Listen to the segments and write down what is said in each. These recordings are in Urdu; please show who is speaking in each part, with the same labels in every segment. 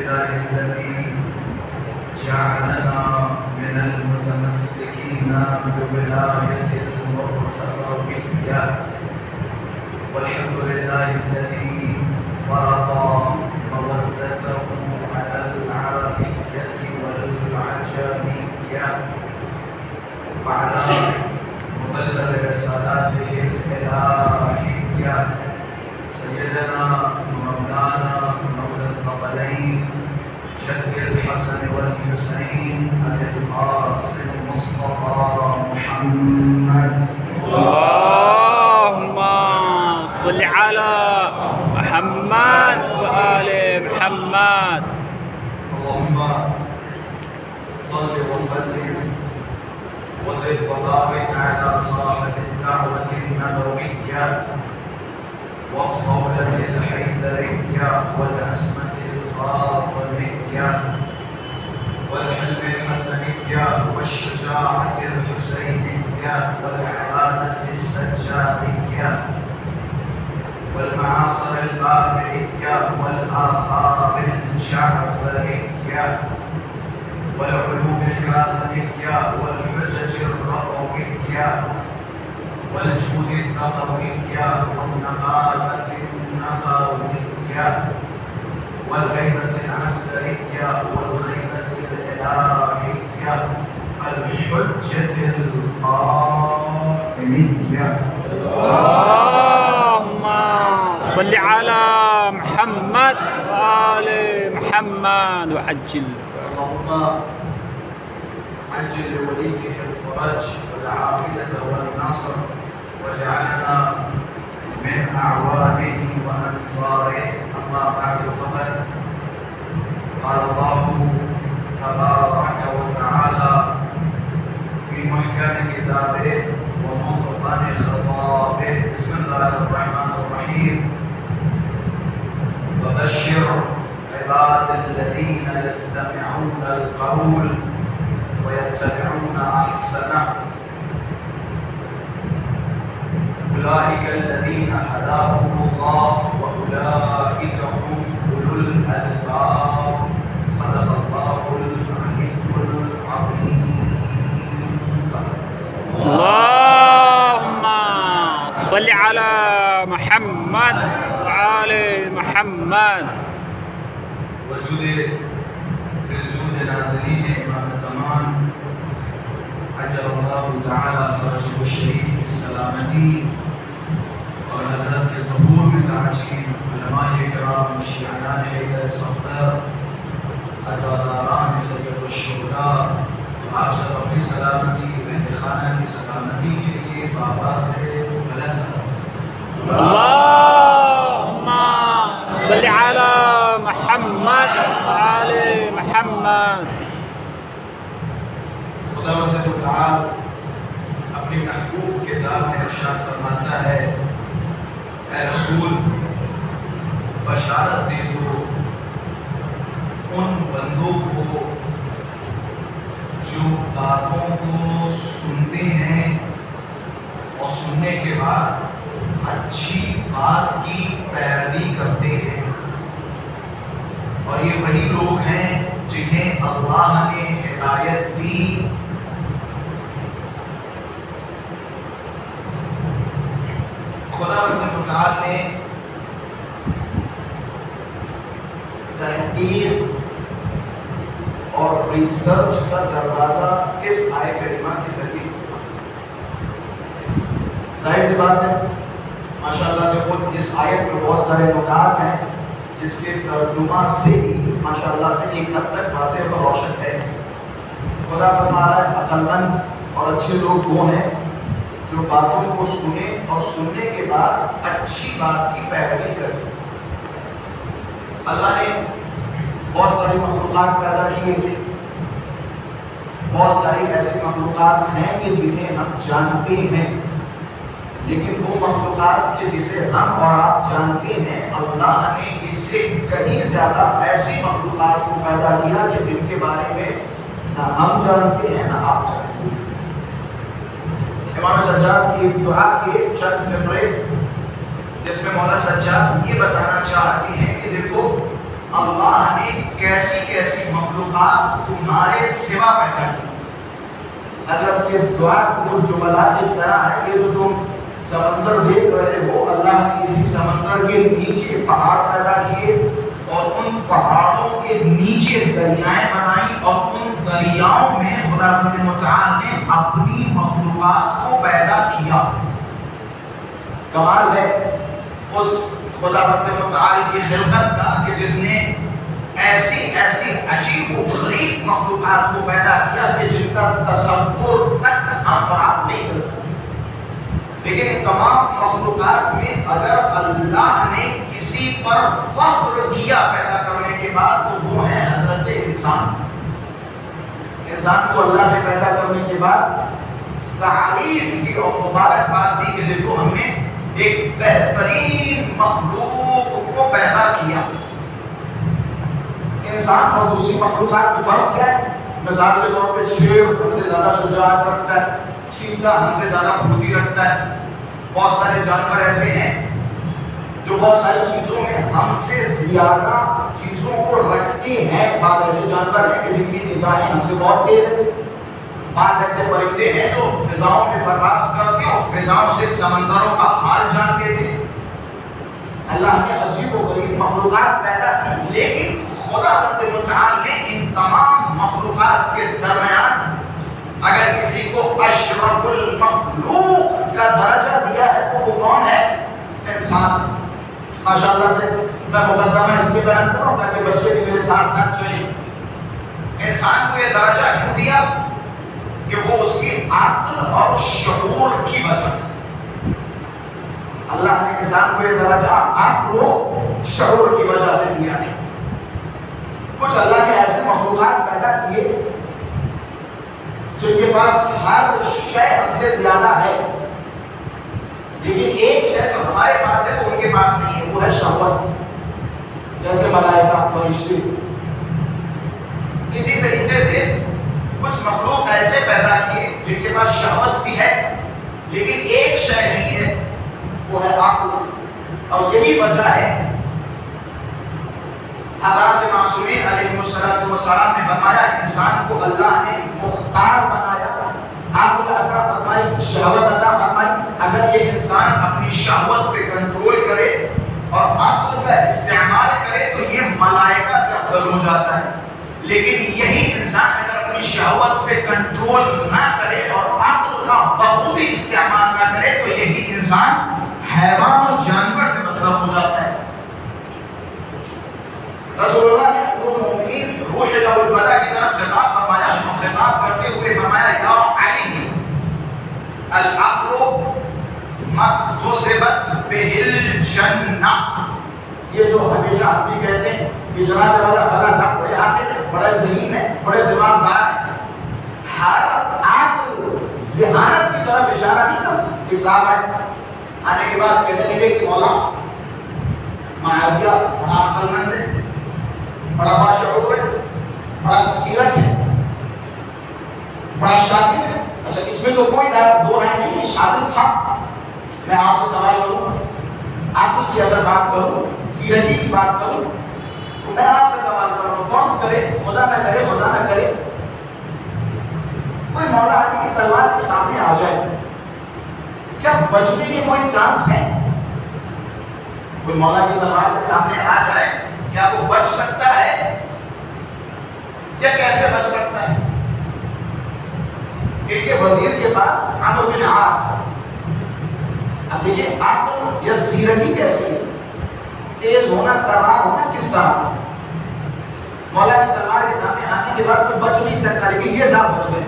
Speaker 1: لله الذي جعلنا من المتمسكين بولاية المرتضوية، والحمد لله الذي فرض مودته على العربية والعجمية وعلى مبلغ رسالاته الإلهية سيدنا مولانا مولى الثقلين شد الحسن والحسين القاسم مصطفى محمد.
Speaker 2: اللهم صل على محمد وآل محمد.
Speaker 1: اللهم صل وسلم وزد وبارك على صاحب الدعوة النبوية والصولة الحيدرية والعصمة الفاطمية والحلم الحسنية والشجاعة الحسينية والعبادة السجادية والمعاصر الباقرية والآثار الجعفرية والعلوم الكاظمية والحجج الرضوية والجود النقوية والنقابة النقوية والغيبة العسكرية والغيبة الإلهية الحجة القائمية.
Speaker 2: اللهم صل على محمد وآل محمد وعجل.
Speaker 1: اللهم عجل لوليك الفرج والعافية والنصر واجعلنا من أعوانه وأنصاره. أما بعد فقد قال الله تبارك وتعالى في محكم كتابه ومتقن خطابه. بسم الله الرحمن الرحيم. فبشر عباد الذين يستمعون القول ويتبعون أحسنه أولئك الذين هداهم الله وأولئك هم أولو الألباب. صدق الله العلي العظيم.
Speaker 2: اللهم صل على محمد وآل محمد.
Speaker 1: وجود سلجود نازلين إمام الزمان عجل الله تعالى فرجه الشريف في سلامتي اور حضرت کے ظہور میں تعجین علماء کرام شیعیان حیدر صفدر عزاداران سید الشہداء آپ سب اپنی سلامتی اہل خانہ کی سلامتی کے لیے بابا سے بلند سلام.
Speaker 2: اللهم صل على محمد وآل محمد.
Speaker 1: خداوند متعال اپنی محبوب کتاب میں ارشاد فرماتا ہے اے رسول بشارت دے دو ان بندوں کو جو باتوں کو سنتے ہیں اور سننے کے بعد اچھی بات کی پیروی کرتے ہیں، اور یہ وہی لوگ ہیں جنہیں اللہ نے ہدایت دی. خداوند متعال نے تحقیق اور ریسرچ کا دروازہ اس آیت کریمہ کے ذریعے کھولا. ظاہر سی بات ہے ماشاءاللہ سے خود اس آیت میں بہت سارے نکات ہیں جس کے ترجمہ سے ہی ماشاءاللہ سے ایک حد تک واضح و روشن ہے. خدا فرما رہا ہے عقل مند اور اچھے لوگ وہ ہیں جو باتوں کو سنیں اور سننے کے بعد اچھی بات کی پیروی کریں. اللہ نے بہت ساری مخلوقات پیدا کیے ہیں، بہت ساری ایسی مخلوقات ہیں کہ جنہیں ہم جانتے ہیں، لیکن وہ مخلوقات کہ جسے ہم اور آپ جانتے ہیں اللہ نے اس سے کہیں زیادہ ایسی مخلوقات کو پیدا کیا کہ جن کے بارے میں نہ ہم جانتے ہیں نہ آپ جانتے ہیں. امام سجاد کی دعا کے چند فقرے جس میں مولا سجاد یہ بتانا چاہتی ہیں کہ دیکھو اللہ نے کیسی کیسی مخلوقات تمہارے سوا پیدا کی. حضرت کے دعا کو جملات اس طرح ہے، یہ جو تم سمندر دیکھ رہے ہو، اللہ نے اسی سمندر کے نیچے پہاڑ پیدا کیے اور ان پہاڑوں کے نیچے دریائیں بنائی اور ان دریاؤں میں خدا متعال نے اپنی مخلوقات کو پیدا کیا. کمال ہے اس خدا متعال کی خلقت کا کہ جس نے ایسی ایسی عجیب و غریب مخلوقات کو پیدا کیا کہ جن کا تصور تک ہم آپ نہیں کر سکتے. لیکن ان تمام مخلوقات میں اگر اللہ نے کسی پر فخر کیا پیدا کرنے کے بعد تو وہ ہے حضرت انسان. انسان کو اللہ نے پیدا کرنے کے بعد تعریف کی اور مبارکباد دی کہ دیکھو ہم نے ایک بہترین مخلوق کو پیدا کیا. انسان اور دوسری مخلوقات میں فرق کیا ہے؟ مثال کے طور پہ شیر ہم سے زیادہ شجاعت رکھتا ہے، چیتا ہم سے زیادہ پھرتی رکھتا ہے. بہت سارے جانور ایسے ہیں جو بہت ساری چیزوں میں ہم سے زیادہ چیزوں کو رکھتے ہیں. بعض ایسے جانور ہیں کہ جن کی نگاہیں ہم سے بہت تیز ہیں. بعض ایسے پرندے ہیں جو فضاؤں میں پرواز کرتے اور فضاؤں سے سمندروں کا حال جانتے تھے. اللہ نے عجیب و غریب مخلوقات پیدا کی، لیکن خدا متعال نے ان تمام مخلوقات کے درمیان اگر کسی کو اشرف المخلوق کا درجہ دیا ہے تو وہ کون ہے؟ انسان. ماشاءاللہ سے میں مقدمہ اس لیے بیان کر رہا ہوں تاکہ بچے بھی میرے ساتھ ساتھ سنیں. انسان کو یہ درجہ کیوں دیا؟ کہ وہ اس کی عقل اور شعور کی وجہ سے. اللہ نے انسان کو یہ درجہ عقل و شعور کی وجہ سے دیا ہے. کچھ اللہ نے ایسے مخلوقات پیدا کیے جن کے پاس ہر شے ہم سے زیادہ ہے، لیکن ایک شے جو ہمارے پاس ہے وہ ان کے پاس نہیں ہے، وہ ہے شہوت. جیسے ملائکہ، فرشتے. اسی طریقے سے کچھ مخلوق ایسے پیدا کیے جن کے پاس شہوت بھی ہے لیکن ایک شے نہیں ہے، وہ ہے عقل. اور یہی وجہ ہے حضرات معصومین علیہ السلام نے فرمایا انسان کو اللہ نے مختار بنایا، عقل عطا فرمائی، شہوت عطا فرمائی. اگر یہ انسان اپنی شہوت پہ کنٹرول کرے اور عقل کا استعمال کرے تو یہ ملائکہ سے افضل ہو جاتا ہے. لیکن یہی انسان اگر اپنی شہوت پہ کنٹرول نہ کرے اور عقل کا بخوبی استعمال نہ کرے تو یہی انسان حیوان اور جانور سے بدتر ہو جاتا ہے. رسول اللہ نے المؤمنین روح الفدا کی طرف خطاب فرمایا، خطاب کرتے ہوئے فرمایا یا علی العقل مکتسبت بالجنہ. یہ جو ہمیشہ ہم بھی کہتے ہیں کہ جناب والا فلاں صاحب بڑے عاقل ہیں، بڑے ذہین ہیں، بڑے دماغدار ہیں، ہر عقل ذہانت کی طرف اشارہ نہیں کرتا. ایک صاحب ہے آنے کے بعد کہنے لگے کہ مولا معاویہ بڑا عقل مند ہے، بڑا باشعور ہے، بڑا سیرت ہے، بڑا شاکر ہے. اچھا اس میں تو کوئی دو رائے نہیں، یہ شاکر تھا. میں آپ سے سوال کروں، عقل کی اگر بات کروں، سیرتی کی بات کروں تو میں آپ سے سوال کر رہا ہوں، فرض کرے خدا نہ کرے کوئی مولا علی کی تلوار کے سامنے آ جائے، کیا بچنے کے کوئی چانس ہے؟ کوئی مولا کی تلوار کے سامنے آ جائے کیا وہ بچ سکتا ہے یا کیسے بچ سکتا ہے؟ ان کے وزیر کے پاس عمرو بن عاص. اب دیکھیں عقل یا سیرتی کیسی ہے، تیز ہونا، ترار ہونا کس طرح. مولا کی تلوار کے سامنے آنے کے بعد کوئی بچ نہیں سکتا، لیکن یہ صاحب بچ گئے.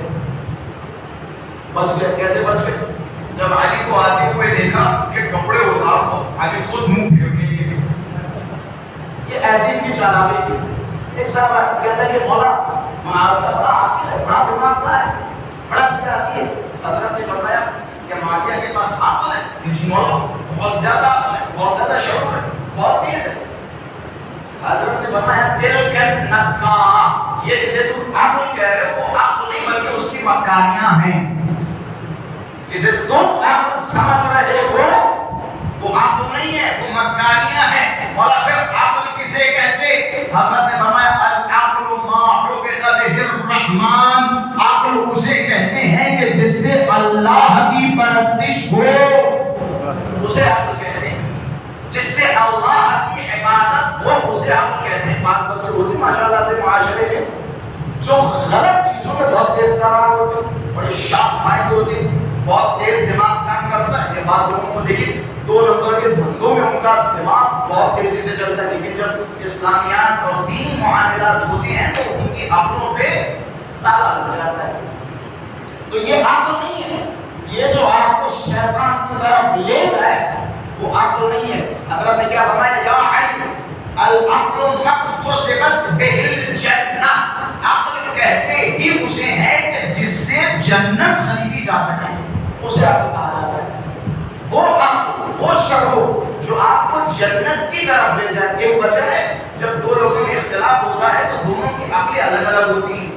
Speaker 1: کیسے بچ گئے؟ جب علی کو آتے ہوئے دیکھا کہ کپڑے اتار دو، علی خود منہ پھیرنے لگے. یہ ایسی کی چالاکی تھی. ایک صاحب کہنے لگے مولا معاویہ بڑا عاقل ہے، بڑا دماغدار ہے، بڑا سیاسی ہے. حضرت نے فرمایا کہ معاویہ کے پاس عقل ہے؟ جی مولا بہت زیادہ عقل ہے، بہت زیادہ شعور ہے، بہت تیز ہے. حضرت نے فرمایا دل کا نکارہ، یہ جسے تم عقل کہہ رہے ہو وہ عقل نہیں بلکہ اس کی مکاریاں ہیں. جسے تم عقل سمجھ رہے ہو وہ عقل نہیں ہے، وہ مکاریاں ہیں. مولا پھر عقل کسے کہتے؟ حضرت نے فرمایا العقل ما عبد به الرحمن، عقل اسے کہتے ہیں کہ جس سے اللہ کی پرستش ہو، اسے عقل کہتے ہیں، جس سے اللہ کی عبادت ہو اسے عقل کہتے ہیں۔ بعض بچے ہوتے ہیں ماشاءاللہ سے معاشرے میں جو غلط چیزوں میں بہت تیز کار ہوتے ہیں، بڑے شارپ مائنڈ ہوتے ہیں، بہت تیز دماغ کام کرتا ہے۔ یہ بعض لوگوں کو دیکھیں 2 نمبر کے دھندوں میں ان کا دماغ بہت تیزی سے چلتا ہے، لیکن جب اسلامیات اور دینی معاملات ہوتے ہیں تو ان کی عقلوں پہ تالا لگ جاتا ہے۔ تو یہ عقل نہیں ہے، یہ جو آپ کو شیطان کی طرف لے جائے وہ عقل نہیں ہے۔ حضرت نے کیا فرمایا یا علی العقل مقتصبت به الجنہ، عقل کہتے ہی اسے ہے کہ جس سے جنت خریدی جا سکے، اسے عقل کہا جاتا ہے۔ وہ عقل، وہ شعور جو آپ کو جنت کی طرف لے جائے۔ ایک وجہ ہے جب 2 لوگوں میں اختلاف ہوتا ہے تو دونوں کی عقلیں الگ الگ ہوتی ہیں۔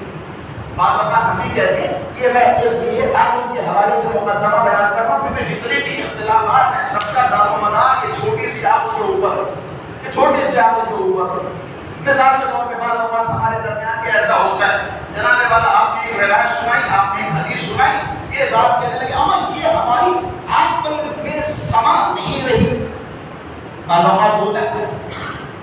Speaker 1: بعض اوقات ہم بھی کہتے ہیں کہ میں اس لیے عقل کے حوالے سے مقدمہ بیان کر رہا ہوں کیونکہ جتنے بھی اختلافات ہیں سب کا دار و مدار یہ چھوٹی سی عقل کے اوپر، یہ چھوٹی سی عقل کے اوپر۔ مثال کے طور پہ بعض اوقات ہمارے درمیان بھی ایسا ہوتا ہے، جناب والا آپ نے ایک روایت سنائی، آپ نے ایک حدیث سنائی، یہ صاحب کہنے لگے عمل یہ ہماری عقل میں سما نہیں رہی۔ بعض اوقات ہوتا ہے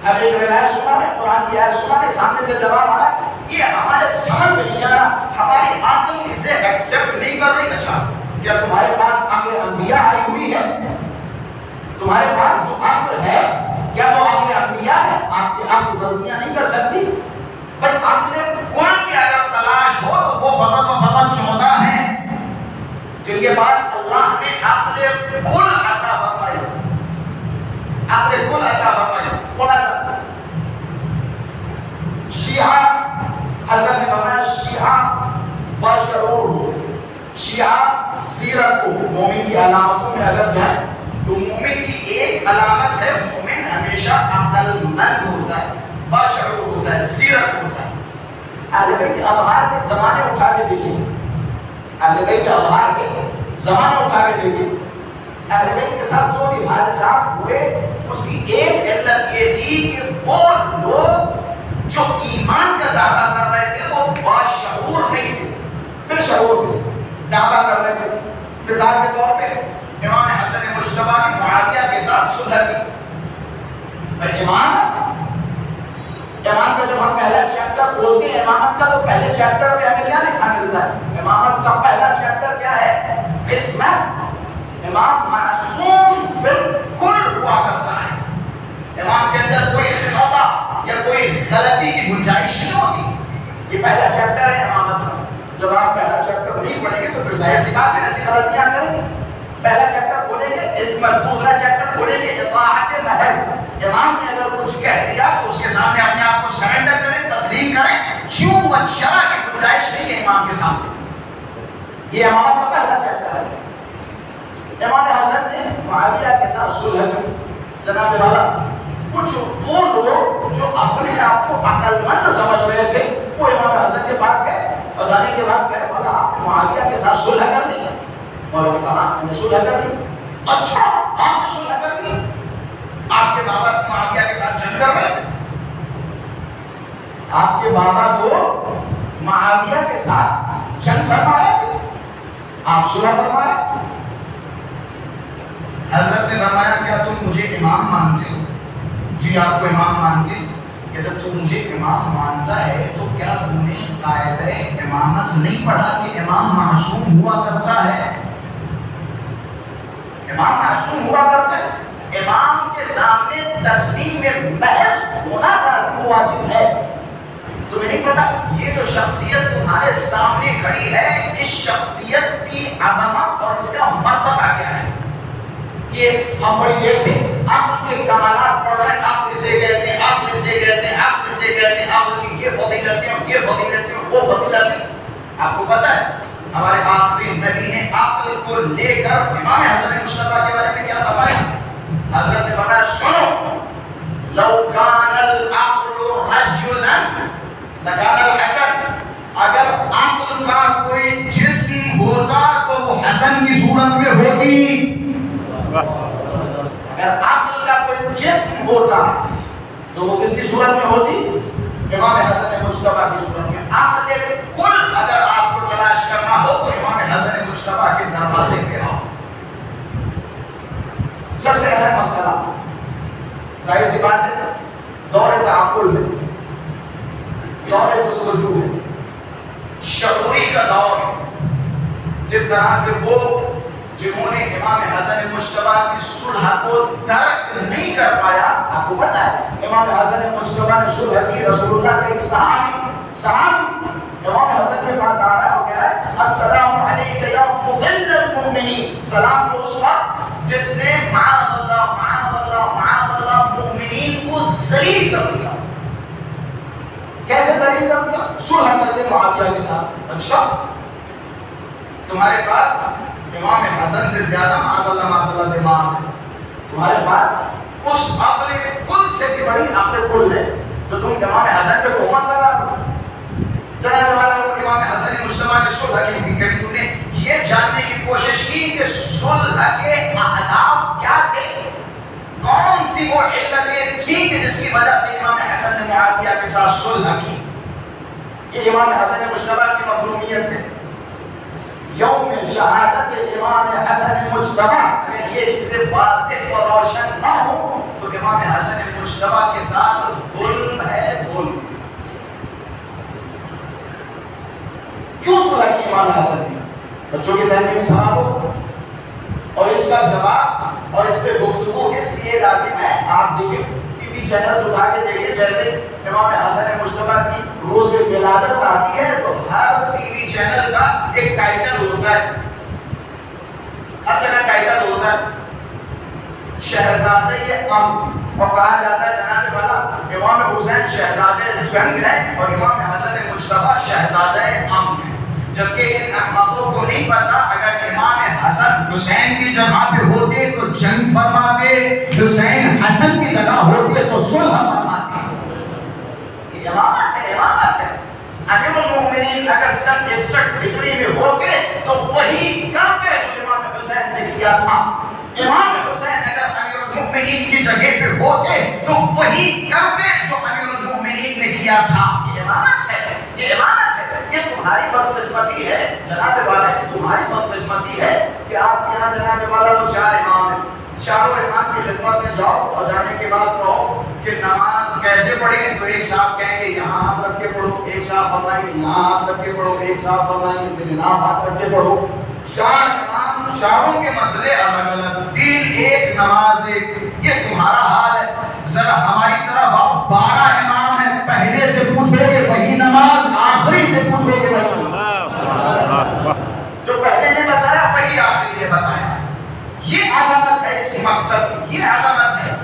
Speaker 1: اب ایک روایت سنا ہے، قرآن کی آیت سنا ہے، سامنے سے جواب آ رہا ہے، یہ ہمارے سمجھ میں نہیں آ رہا، ہماری عقل اسے ایکسپٹ نہیں کر رہی۔ اچھا کیا تمہارے پاس عقل انبیاء آئی ہوئی ہے؟ تمہارے پاس جو عقل ہے کیا وہ عقل انبیاء ہے؟ آپ کی عقل غلطیاں نہیں کر سکتی؟ بس عقل کل کی اگر تلاش ہو تو وہ فقط و فقط 14 ہیں جن کے پاس اللہ نے عقل کل عطا فرمائی، عقل کل عطا فرمائی۔ خلاصہ شیعہ، حضرت نے فرمایا شیعہ باشعور ہو، شیعہ سیرت ہو، مومن کی علامتوں میں اگر جائیں تو مومن کی ایک علامت ہے مومن ہمیشہ عقل مند ہوتا ہے، باشعور ہوتا ہے، سیرت ہوتا ہے۔ اہل بیت اطہار کے زمانے اٹھا کے دیکھیں، اہل بیت اطہار کے زمانے اٹھا کے دیکھیں، اہل بیت کے ساتھ جو بھی حادثات ہوئے اس کی ایک علت یہ تھی کہ وہ لوگ جو ایمان کا دعویٰ کر رہے تھے وہ باشعور نہیں تھے، بے شعور تھے، دعویٰ کر رہے تھے۔ مثال کے طور پہ امام حسن مجتبیٰ نے معاویہ کے ساتھ صلح کی۔ امام کا جب ہم پہلا چیپٹر کھولتے ہیں امامت کا تو پہلے چیپٹر پہ ہمیں کیا لکھا ملتا ہے؟ امامت کا پہلا چیپٹر کیا ہے؟ عصمت۔ امام معصوم فی الکل ہوا کرتا ہے، امام کے اندر کوئی خطا یا کوئی غلطی کی گنجائش نہیں ہوتی۔ یہ پہلا چیپٹر ہے امامت کا۔ جب آپ پہلا چیپٹر نہیں پڑھیں گے تو پھر ظاہر سی بات ہے ایسی غلطیاں کریں گے۔ پہلا چیپٹر کھولیں گے عصمت، دوسرا چیپٹر کھولیں گے اطاعت محض۔ امام نے اگر کچھ کہہ دیا تو اس کے سامنے اپنے آپ کو سرنڈر کریں، تسلیم کریں، چوں و چرا کی گنجائش نہیں ہے امام کے سامنے۔ یہ امامت کا پہلا چیپٹر ہے۔ امام حسن نے معاویہ کے ساتھ صلح کی۔ جناب والا کچھ وہ لوگ جو اپنے آپ کو عقل مند سمجھ رہے تھے وہ امام حسن کے پاس گئے اور جانے کے بعد کہے مولا آپ نے معاویہ کے ساتھ صلح کر لی ہے؟ مولا نے کہا میں نے صلح کر لی۔ اچھا آپ نے صلح کر لی؟ آپ کے بابا معاویہ کے ساتھ جنگ کر رہے تھے؟ آپ کے بابا تو معاویہ کے ساتھ جنگ فرما رہے تھے، آپ صلح فرما رہے؟ حضرت نے فرمایا کیا تم مجھے امام مانتے ہو؟ جی آپ کو امام مانتے ہیں؟ کہ جب تم مجھے امام مانتا ہے تو کیا تم نے قاعدہ امامت نہیں پڑھا کہ امام معصوم ہوا کرتا ہے؟ امام معصوم ہوا کرتا ہے، امام کے سامنے تسلیم محض ہونا لازم واجب ہے۔ تمہیں نہیں پتا یہ جو شخصیت تمہارے سامنے کھڑی ہے اس شخصیت کی عظمت اور اس کا مرتبہ کیا ہے؟ یہ ہم بڑی دیر سے عقل کے کمالات پڑھ رہے ہیں، عقل سے کہتے ہیں، عقل سے کہتے ہیں، عقل سے کہتے ہیں، عقل کی یہ فضیلتیں یہ فضیلتیں وہ فضیلتیں۔ آپ کو پتا ہے ہمارے آخری نبی نے عقل کو لے کر امام حسن مجتبیٰ کے بارے میں کیا فرمایا؟ حضرت نے فرمایا سنو لو کان العقل رجلا لکان الحسن، اگر عقل کا کوئی جسم ہوتا تو وہ حسن کی صورت میں ہوتی۔ اگر عقل کا کوئی جسم ہوتا تو وہ کس کی صورت میں ہوتی؟
Speaker 3: امام حسن مجتبی کی صورت میں عقل کل اگر آپ کو تلاش کرنا ہو تو امام حسن مجتبی کے دروازے پہ آؤ. سب سے اہم مسئلہ ظاہر سی بات ہے دور تعقل ہے، دور جستجو ہے، شعوری کا دور ہے. جس طرح سے وہ جنہوں نے امام حسن مجتبی کی صلح کو درک نہیں کر پایا، آپ کو پتا ہے امام حسن مجتبی نے صلح کی، رسول اللہ کا ایک صحابی امام حسن کے پاس آ رہا ہے اور کہہ رہا ہے السلام علیک یا مضل المؤمنین، سلام کو اس وقت جس نے معاذ اللہ مومنین کو ذلیل کر دیا. کیسے ذلیل کر دیا؟ صلح کر کے معاویہ کے ساتھ. اچھا تمہارے پاس امام حسن سے زیادہ معاذ اللہ دماغ ہے، تمہارے پاس اس عقل کل سے بھی بڑی عقل کل ہے تو تم امام حسن پہ تہمت لگا دو. جناب والا وہ امام حسن مجتبی نے صلح کی، کبھی تم نے یہ جاننے کی کوشش کی کہ صلح کے اہداف کیا تھے؟ کون سی وہ علتیں تھیں کہ جس کی وجہ سے امام حسن نے معاویہ کے ساتھ صلح کی؟ یہ امام حسن مجتبی کی مظلومیت ہے. یوم شہادت امام حسن مجتبی اگر یہ چیزیں واضح اور روشن نہ ہو تو امام حسن مجتبی کے ساتھ ظلم ہے، ظلم. کیوں صلح کی امام حسن نے؟ بچوں کے ذہن میں بھی سوال ہو اور اس کا جواب اور اس پہ گفتگو اس لیے لازم ہے. آپ دیکھیں ٹی وی چینل اٹھا کے دیکھیں، جیسے امام حسن مجتبی کی روز ولادت آتی ہے تو ہر ٹی وی چینل کا ایک ٹائٹل ہوتا ہے، ہر جگہ ٹائٹل ہوتا ہے شہزادہ امن، اور کہا جاتا ہے جناب والا امام حسین شہزادہ جنگ ہے اور امام حسن مجتبی شہزادہ امن ہے. جبکہ ان احمقوں کو نہیں پتا اگر امام حسن حسین کی جگہ پہ ہوتے تو جنگ فرماتے، حسین حسن کی جگہ ہوتے تو صلح فرماتے. یہ امامت ہے، امامت ہے. امیر المؤمنین اگر سن 61 ہجری میں ہوتے تو وہی کرتے جو امام حسین نے کیا تھا. امام حسین اگر امیر المؤمنین کی جگہ پہ ہوتے تو وہی کرتے جو امیر المؤمنین نے کیا تھا. یہ امامت ہے، یہ امامت ہے. یہ تمہاری بدقسمتی ہے جناب والا، یہ تمہاری بدقسمتی ہے کہ آپ یہاں جناب والا وہ 4 امام ہیں، چاروں امام کی خدمت میں جاؤ اور جانے کے بعد کہو کہ نماز کیسے پڑھیں تو ایک صاحب کہیں گے یہاں ہاتھ رکھ کے پڑھو، ایک صاحب فرمائیں گے یہاں ہاتھ رکھ کے پڑھو، ایک صاحب فرمائیں گے سرناف ہاتھ رکھ کے پڑھو. 4 امام، چاروں کے مسئلے الگ الگ، دین ایک، نماز ایک. یہ تمہارا حال ہے. ذرا ہماری طرف آپ 12 امام ہیں، پہلے سے پوچھو گے وہی نماز، آخری سے پوچھو گے وہی نماز. جو پہلے نے بتایا وہی آخری نے بتایا. یہ عظمت ہے اس مکتب کی، یہ عظمت ہے.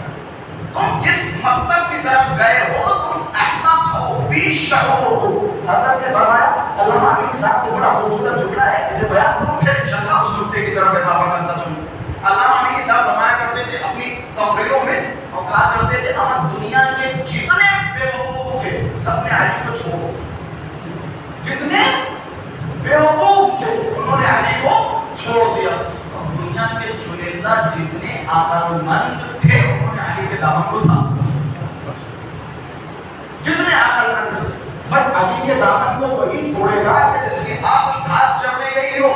Speaker 3: تم جس مکتب کی طرف گئے ہو تم احمق ہو، بے شعور ہو. حضرت نے فرمایا علامہ امین صاحب کو بڑا خوبصورت جملہ ہے، اسے بیان کروں پھر انشاءاللہ اس نقطے کی طرف اضافہ کرتا چلوں. علامہ امین صاحب فرمایا کرتے تھے اپنی تقریروں میں اور کہا کرتے تھے ہم دنیا کے جتنے بے وقوف تھے سب نے علی کو چھوڑ دیا. جتنے بے وقوف تھے انہوں نے علی کو چھوڑ دیا. دنیا کے چنندہ جتنے عقل مند تھے انہوں نے علی کے دامن کو تھاما. جتنے عقل مند تھے بس علی کے دامن کو وہی چھوڑے گا کہ جس کی عقل گھاس چرنے گئی ہو.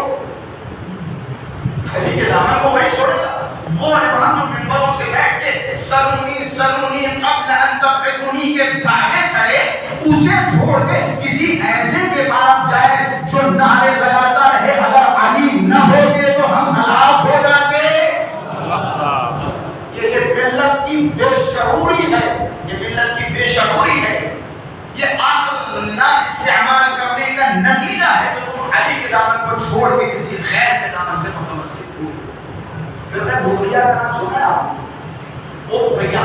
Speaker 3: علی کے دامن کو وہی چھوڑے گا. وہ امام جو منبروں سے بیٹھ کے سلونی سلونی قبل ان تفتونی کے دعوے کرے اسے چھوڑ کے کسی ایسے کے پاس جائے جو نعرے لگاتا رہے اگر علی نہ ہوتے تو ہم ہلاک ہو جاتے. یہ ملت کی بے شعوری ہے، یہ ملت کی بے شعوری ہے. یہ عقل نہ استعمال کرنے کا نتیجہ ہے کہ تم علی کے دامن کو چھوڑ کے کسی غیر کے دامن سے متمسک ہو. فرقہ بطریہ کا نام سنا ہے آپ؟ بطریہ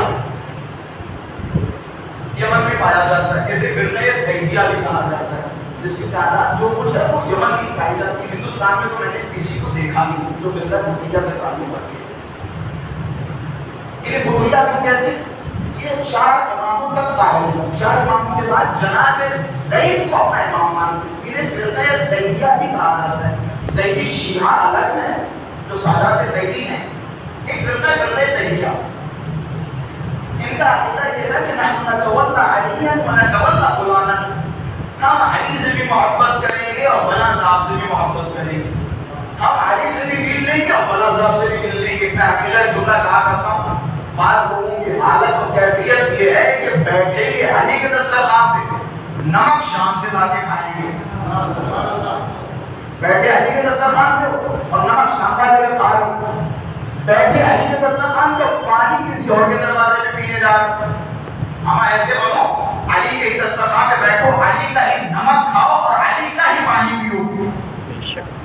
Speaker 3: یمن میں پایا جاتا ہے، اسے فرقہ زیدیہ بھی کہا جاتا ہے، جس کی تعداد جو کچھ ہے وہ یمن میں پائی جاتی ہے. ہندوستان میں تو میں نے کسی کو دیکھا نہیں جو فرقہ بطریہ سے تعلق رکھے. انہیں بطریہ کیوں کہتے ہیں؟ یہ 4 اماموں تک قائل ہے. 4 اماموں کے بعد جناب زید کو اپنا امام مانتے ہیں. انہیں فرقہ زیدیہ بھی کہا جاتا ہے. زیدی شیعہ الگ ہے جو سادات زیدی ہیں، ایک فرقہ زیدیہ. ان کا عقیدہ یہ تھا کہ نحن نتولا علیا ونتولا فلانا، ہم علی سے بھی محبت کریں گے اور فلاں صاحب سے بھی محبت کریں گے، ہم علی سے بھی دل لیں گے اور فلاں صاحب سے بھی دل لیں گے۔ میں ہمیشہ ایک جملہ کہا کرتا ہوں، بعض لوگوں کی حالت اور کیفیت یہ ہے کہ بیٹھیں گے علی کے دسترخوان پہ، نمک شام سے لا کے کھائیں گے، بیٹھے علی کے دسترخوان پہ اور نمک شام کا لے کے کھا رہے ہیں، بیٹھے علی کے دسترخوان پہ پانی کسی اور کے دروازے پہ پینے جا رہے ہیں۔ ہم ایسے بنو، علی کے ہی دسترخوان پہ بیٹھو، علی کا ہی نمک کھاؤ اور علی کا ہی پانی پیو،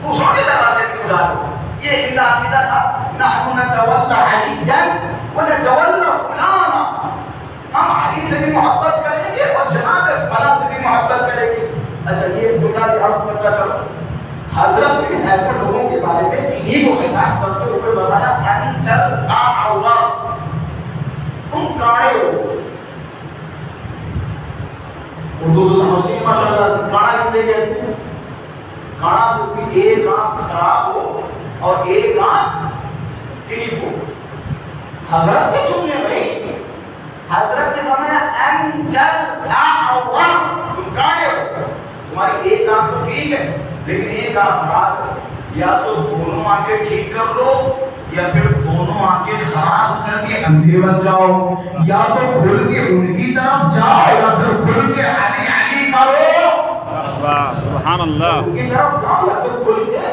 Speaker 3: دوسروں کے دروازے پہ کیوں جا رہے ہو؟ یہ ان کا عقیدہ تھا، نحن نتولا علیا ونتولا فلانا، ہم علی سے بھی محبت کریں گے اور جناب فلاں سے بھی محبت کریں گے۔ اچھا یہ جملہ بھی عرض کرتا چلو، حضرت نے ایسے لوگوں کے بارے میں انہی کو خطاب کرتے ہوئے فرمایا انزل اعور، تم کاڑے ہو۔ اردو تو سمجھتے ہیں ماشاءاللہ سے، کاڑا کسے کہتے ہیں؟ کاڑا جس کی ایک آنکھ خراب ہو اور ایک آنکھ ٹھیک ہو۔ حضرت کے جملے میں حضرت نے فرمایا انزل اعور، تم کاڑے ہو، تمہاری ایک آنکھ تو ٹھیک ہے لیکن ایک آنکھ خراب ہے، یا تو دونوں آنکھیں ٹھیک کر لو یا پھر دونوں آنکھیں خراب کر کے اندھے بن جاؤ، یا تو کھل کے ان کی طرف جاؤ یا پھر کھل کے علی علی کرو۔
Speaker 2: واہ سبحان اللہ،
Speaker 3: ان کی طرف جاؤ یا پھر کھل کے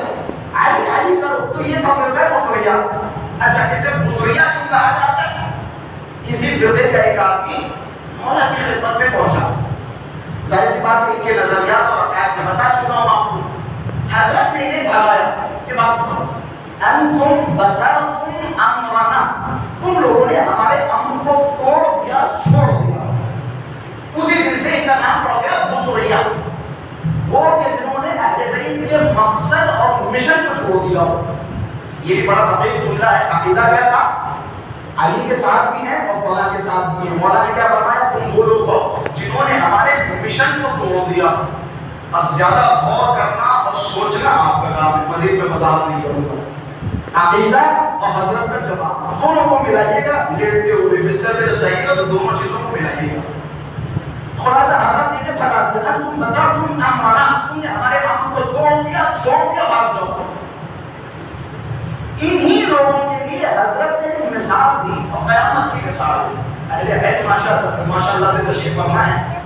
Speaker 3: علی علی کرو۔ تو یہ تھا فرقہ بطریہ۔ اچھا اسے بطریہ کیوں کہا جاتا ہے؟ اسی فرقے کا ایک آدمی مولا کی خدمت میں پہنچا، ظاہر سی بات ہے ان کے نظریات اور عقائد میں بتا چکا ہوں آپ کو۔ حضرت نے انہیں بھگایا کہ بات سنو، انتم بطرتم امرنا، تم لوگوں نے ہمارے امر کو توڑ دیا، چھوڑ دیا۔ اسی دن سے ان کا نام پڑ گیا بطریہ، وہ کہ جنہوں نے اہل بیت کے مقصد اور مشن کو چھوڑ دیا۔ یہ بھی بڑا دقیق جملہ ہے۔ عقیدہ کیا تھا؟ علی کے ساتھ بھی ہیں اور فلاں کے ساتھ بھی ہیں۔ مولا نے کیا فرمایا؟ تم وہ لوگ ہو جنہوں نے ہمارے مشن کو توڑ دیا۔ اب زیادہ غور کرنا اور سوچنا آپ کا کام ہے، مزید میں وضاحت نہیں کروں گا۔ عقیدہ اور حضرت کا جواب دونوں کو ملائیے گا، لیٹتے ہوئے بستر پہ جب جائیے گا تو دونوں چیزوں کو ملائیے گا۔ خلاصہ حضرت نے بھگا دیا، تم بطرتم امرنا، تم نے ہمارے امر کو توڑ دیا، چھوڑ دیا، بھاگ جاؤ۔ انہی لوگوں کے لیے حضرت نے ایک مثال دی اور قیامت کی مثال دی۔ اہل علم ماشاءاللہ سے تشریف فرما ہے،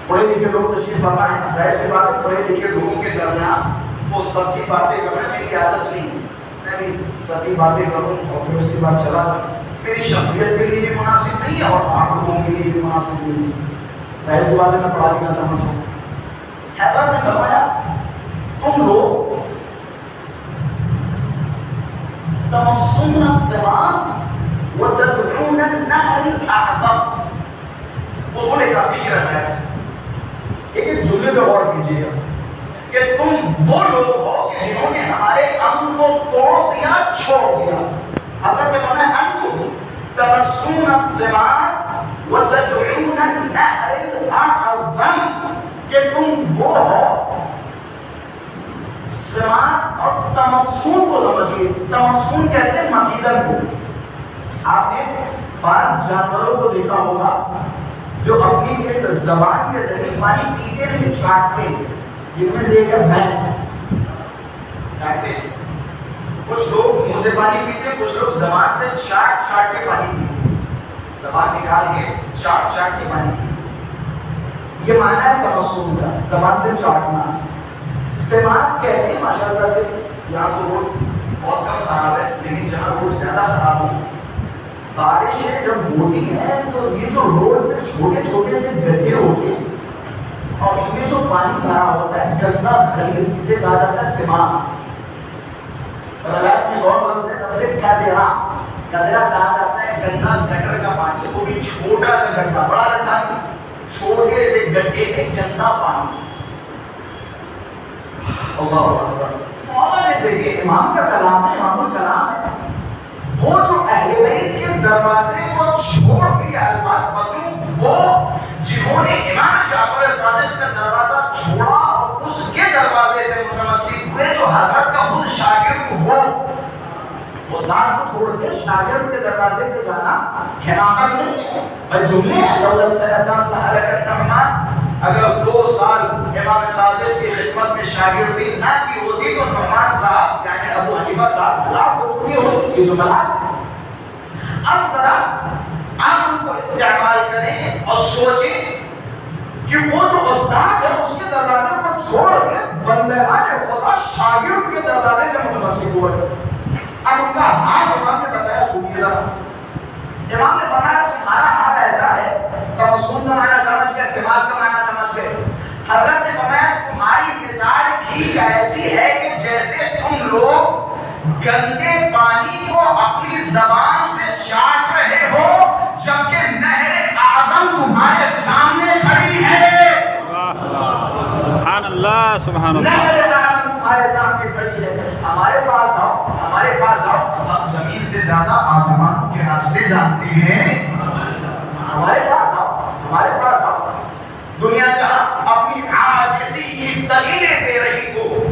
Speaker 3: پڑھے لکھے لوگ تشریف فرما ہے۔ ظاہر سی بات ہے پڑھے لکھے لوگوں کے درمیان وہ سطحی باتیں کرنا میری عادت نہیں ہے، میں بھی سطحی باتیں کروں اور پھر اس کے بعد چلا جاؤں، میری شخصیت کے لیے بھی مناسب نہیں ہے اور آپ لوگوں کے لیے بھی مناسب نہیں ہے۔ ظاہر سی بات ہے میں پڑھا لکھا سمجھ ہوں۔ حضرت نے فرمایا تم لوگ تمصون الثمار وتدعون النهر الاعظم، اصول کافی کی روایت ہے۔ ایک جملے پہ غور کیجیے گا کہ تم وہ لوگ ہو کہ جنہوں نے ہمارے امر کو توڑ دیا، چھوڑ دیا۔ حضرت نے فرمایا انتم تمصون الثمار وتدعون النهر الاعظم، کہ تم وہ ہو سماعت اور تمسون کو سمجھیے۔ تمسون کہتے ہیں مکیدن کو۔ آپ نے بعض جانوروں کو دیکھا ہوگا جو اپنی اس زبان کے ذریعے پانی پیتے نہیں، چاٹتے ہیں، جن میں سے ایک ہے بھینس، چاٹتے ہیں۔ کچھ لوگ منہ سے پانی پیتے ہیں، کچھ لوگ زبان سے چاٹ چاٹ کے پانی پیتے ہیں، زبان نکال کے چاٹ چاٹ کے پانی پیتے ہیں۔ یہ معنی ہے تمسون کا، زبان سے چاٹنا۔ استعمال کہتے ہیں ماشاءاللہ سے، یہاں تو روڈ بہت کم خراب ہے لیکن جہاں روڈ زیادہ خراب ہے، بارشیں جب ہوتی ہیں تو یہ جو روڈ پہ چھوٹے چھوٹے سے گڈھے ہوتے ہیں اور ان میں جو پانی بھرا ہوتا ہے گندا خلیز، اسے کہا جاتا ہے ثمار۔ روایت میں غور لفظ ہے، لفظ قدرہ، قدرہ کہا جاتا ہے گندا گٹر کا پانی، وہ بھی چھوٹا سا گڈھا، بڑا گڈھا نہیں، چھوٹے سے گڈھے میں گندا پانی۔ اللہ اکبر، مولا نے دیکھے امام کا کلام ہے، امام الکلام ہے، وہ جو اہل بیت کے دروازے کو چھوڑ کے الفاظ بدلوں، وہ جنہوں نے امام جعفر صادق کا دروازہ چھوڑا اور اس کے دروازے سے متمسک ہوئے، جو حضرت کا خود شاگرد ہو، استاد کو چھوڑ کے شاگرد کے دروازے پہ جانا حماقت نہیں ہے، بل جملے ہیں لولا السنتان لہلک النعمان، اگر 2 سال امام صادق کی خدمت میں شاگردی نہ کی ہوتی تو نعمان صاحب یعنی ابو حنیفہ صاحب ہلاک ہو چکے ہوتے، یہ جملات ہیں۔ اب ذرا عقل کو استعمال کریں اور سوچیں کہ وہ جو استاد ہے اس کے دروازے کو چھوڑ کے بندگان خدا شاگرد کے دروازے سے متمسک ہوئے۔ اب ان کا حال امام نے بتایا، سنیے ذرا۔ امام نے فرمایا تمہارا حال ایسا ہے، توسن کا معنی سمجھ گئے، دماغ کا معنی سمجھ گئے۔ حضرت نے فرمایا تمہاری مثال ٹھیک ایسی ہے کہ جیسے تم لوگ گندے پانی کو اپنی زبان سے چاٹ رہے ہو جبکہ نہر اعظم تمہارے سامنے کھڑی ہے۔
Speaker 2: سبحان اللہ سبحان اللہ۔
Speaker 3: نہر اعظم تمہارے سامنے کھڑی ہے۔ ہمارے پاس آؤ، ہمارے پاس آؤ، ہم زمین سے زیادہ آسمان کے راستے جانتے ہیں۔ ہمارے پاس آؤ، ہمارے پاس آؤ۔ دنیا جہاں اپنی عاجزی کی دلیلیں دے رہی ہو،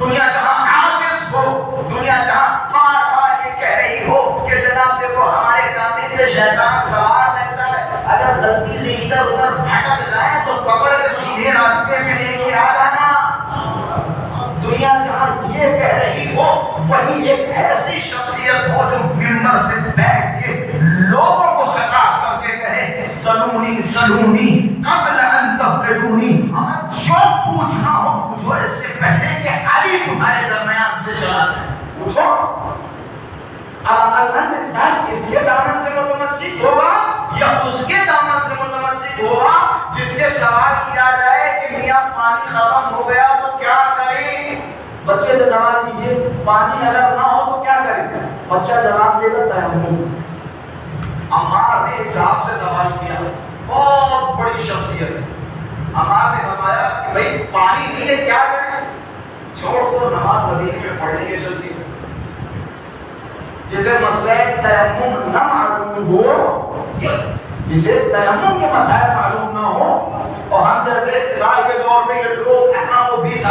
Speaker 3: دنیا جہاں عاجز ہو، دنیا جہاں بار بار یہ کہہ رہی ہو کہ جناب دیکھو ہمارے کاندھے پہ شیطان سوار رہتا ہے، اگر غلطی سے ادھر ادھر بھٹک جائے تو پکڑ کے سیدھے راستے میں لے کے آ جانا۔ دنیا جہاں یہ کہہ رہی ہو، وہی ایک ایسی شخصیت ہو جو ممبر سے بیٹھ کے لوگوں کو خطاب کر کے کہے سلونی سلونی قبل ان تفقدونی، جو پوچھنا ہو پوچھو اس سے پہلے کہ علی تمہارے درمیان سے چلا جائے، پوچھو۔ اب عقلمند انسان اس کے دامن سے متمسک ہوگا یا اس کے دامن سے متمسک ہوگا جس سے سوال کیا جائے کہ میاں پانی ختم ہو گیا تو کیا کریں؟ بچے سے سوال کیجئے پانی اگر نہ ہو تو کیا کریں؟ بچہ جواب دے گا تیمم۔ عمار نے ایک صاحب سے سوال کیا، بہت بڑی شخصیت ہے۔ عمار نے فرمایا کہ بھئی پانی نہیں ہے کیا کریں؟ چھوڑ دو، نماز مدینے میں پڑھ لیں گے چلتی ہے۔ جسے مسئلہ تیمم نہ معلوم ہو، جسے تیمم کے مسائل معلوم نہ ہو، اور ہم جیسے مثال کے طور پہ یہ لوگ احمد و 20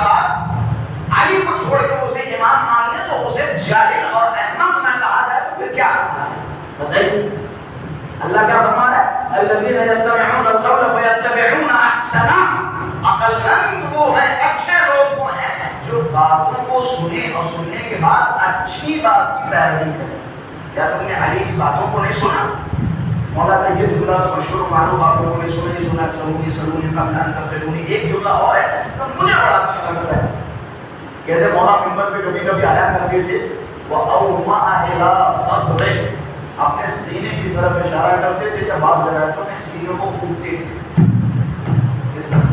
Speaker 3: علی کو چھوڑ کے اسے امام مان لیں تو اسے جاہل اور احمد نہ کہا جائے تو پھر کیا بتائیے؟ اللہ کیا فرما رہا ہے؟ الذین یستمعون القول فیتبعون احسنہ، عقل مند وہ ہیں، اچھے لوگ وہ ہیں جو باتوں کو سنیں اور سننے کے بعد اچھی بات کی پیروی کریں۔ کیا تم نے علی کی باتوں کو نہیں سنا؟ مولا کا یہ جملہ تو مشہور معروف آپ لوگوں نے سنا ہی سنا، سلونی سلونی قبل ان تفقدونی۔ ایک جملہ اور ہے تو مجھے بڑا اچھا لگتا ہے، کہتے مولا منبر پہ کبھی کبھی آیا کرتے تھے وَأَوْمَعَ إِلَىٰ صَدْرِهِ، اپنے سینے کی طرف اشارہ کرتے تھے جب بعض روایتوں میں سینوں کو کوبتے تھے اس طرح،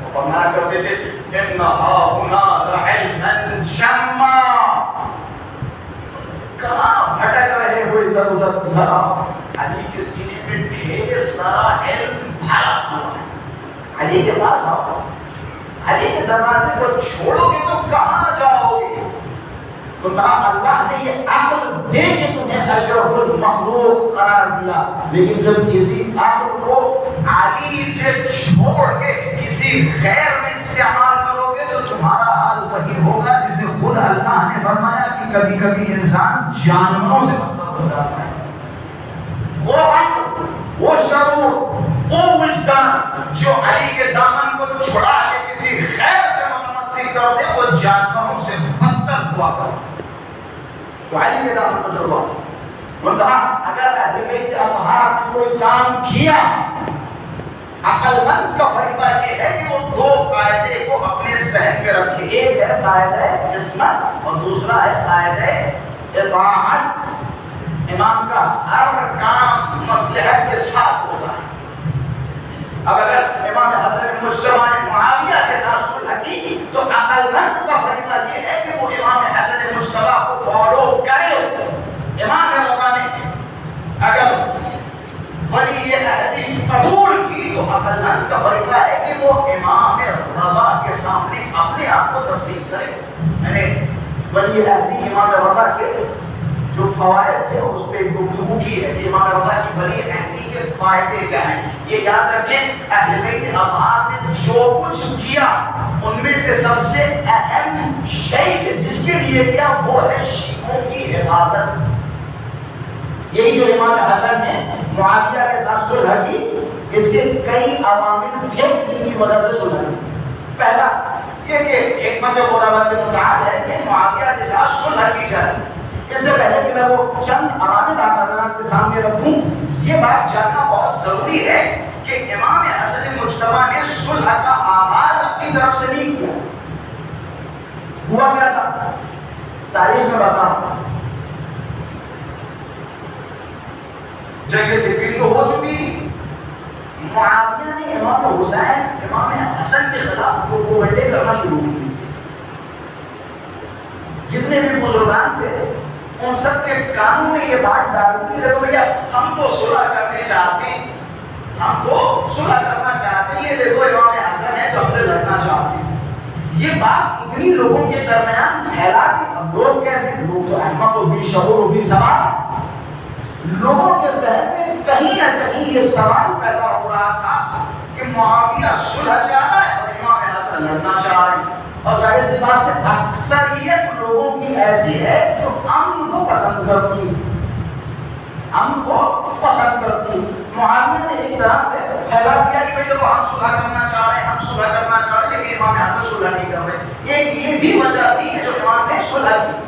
Speaker 3: وہ فرمایا کرتے تھے إِنَّهَا هُنَا لَعِلْمًا جَمًّا، کہاں بھٹک رہے ہو ادھر ادھر ادھر آؤ، علی کے سینے میں ڈھیر سارا علم بھرا ہوا ہے، علی کے پاس آؤ، علی کے دروازے کو چھوڑو گے تو کہاں جاؤ گے؟ تو کہا اللہ نے یہ عقل دے کے تمہیں اشرف المخلوق قرار دیا، لیکن جب کسی عقل کو علی سے چھوڑ کے کسی غیر میں استعمال کرو گے تو تمہارا حال وہی ہوگا جسے خود اللہ نے فرمایا کہ کبھی کبھی انسان جانوروں سے بدتر ہو جاتا ہے۔ وہ عقل، وہ شعور، وہ وجدان جو علی کے دامن کو چھڑا کے کسی غیر سے متمسک کر دے وہ جانوروں سے بدتر ہوا کرتا ہے۔ جو علی کے دامن کو چھڑوا، وہ کہا اگر اہل بیت اطہار نے کوئی کام کیا، عقل مند کا فریضہ یہ ہے کہ وہ 2 قاعدے کو اپنے ذہن میں رکھے، ایک ہے قاعدہ عصمت اور دوسرا ہے قاعدہ اطاعت۔ امام کا ہر کام مصلحت کے ساتھ ہوتا ہے۔ اب اگر امام حسن مجتبی نے معاویہ کے ساتھ صلح کی تو عقل مند کا فریضہ یہ ہے کہ وہ امام حسن مجتبی کو فالو کرے۔ امام رضا نے اگر ولی عہدی قبول کی تو عقل مند کا فریضہ ہے کہ وہ امام رضا کے سامنے اپنے آپ کو تسلیم کرے۔ میں نے ولی عہدی امام رضا کے جو فوائد تھے اس پہ گفتگو کی ہے کہ امام رضا کی ولی عہدی کے فائدے کیا ہیں. یہ یاد رکھیں اہل بیت اطہار نے جو کچھ کیا ان میں سے سب سے اہم شے جس کے لیے کیا وہ ہے شیعوں کی حفاظت. یہی جو امام حسن نے معاویہ کے ساتھ صلح کی اس کے کئی عوامل تھے جن کی وجہ سے صلح کی. پہلا یہ کہ حکمت خداوند متعال ہے کہ معاویہ کے ساتھ صلح کی جائے. اس سے پہلے کہ میں وہ چند عوامل آپ حضرات کے سامنے رکھوں یہ بات جاننا بہت ضروری ہے کہ امام حسن مجتبی نے صلح کا آغاز اپنی طرف سے نہیں کیا. ہوا کیا تھا تاریخ میں بتاؤں. جنگ صفین تو ہو چکی تھی. معاویہ نے امام حسین امام حسن کے خلاف پروپیگنڈے کرنا شروع کی. جتنے بھی بزرگان تھے ان سب کے کانوں میں یہ بات ڈال دی کہ دیکھو بھیا ہم تو صلح کرنے چاہتے ہیں, ہم تو صلح کرنا چاہتے ہیں, یہ دیکھو امام حسن ہے تو ہم سے لڑنا چاہتے ہیں. یہ بات اتنی لوگوں کے درمیان پھیلا کہ اب لوگ کیسے, لوگ تو احمد و بھی شعور و بھی سوال, لوگوں کے ذہن میں کہیں نہ کہیں یہ سوال پیدا ہو رہا تھا کہ معاویہ صلح چاہ رہا ہے اور امام حسن لڑنا چاہ رہے ہیں. اور ظاہر سی بات ہے اکثریت لوگوں کی ایسی ہے جو امن کو پسند کرتی, امن کو پسند کرتی. معاویہ نے ایک طرح سے پھیلا دیا کہ دیکھو ہم صلح کرنا چاہ رہے ہیں, ہم صلح کرنا چاہ رہے ہیں, لیکن امام حسن صلح نہیں کر رہے. ایک یہ بھی وجہ تھی کہ جو امام نے صلح کی.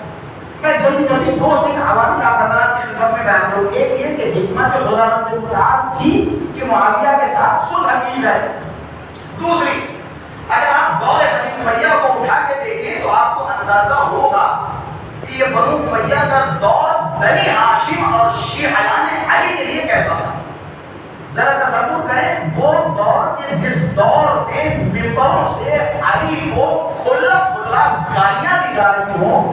Speaker 3: میں جلدی جلدی دو تین عوامل آپ حضرات کی خدمت میں بیان کروں. ایک یہ کہ حکمت خداوند متعال تھی کہ معاویہ کے ساتھ صلح کی جائے. دوسری, اگر آپ دور بنی امیہ کو اٹھا کے دیکھیں تو آپ کو اندازہ ہوگا کہ یہ بنو امیہ کا دور بنی ہاشم اور شیعیان علی کے لیے کیسا تھا. ذرا تصور کریں وہ دور کے جس دور میں ممبروں سے علی کو کھلا کھلا گالیاں دی جا رہی ہوں,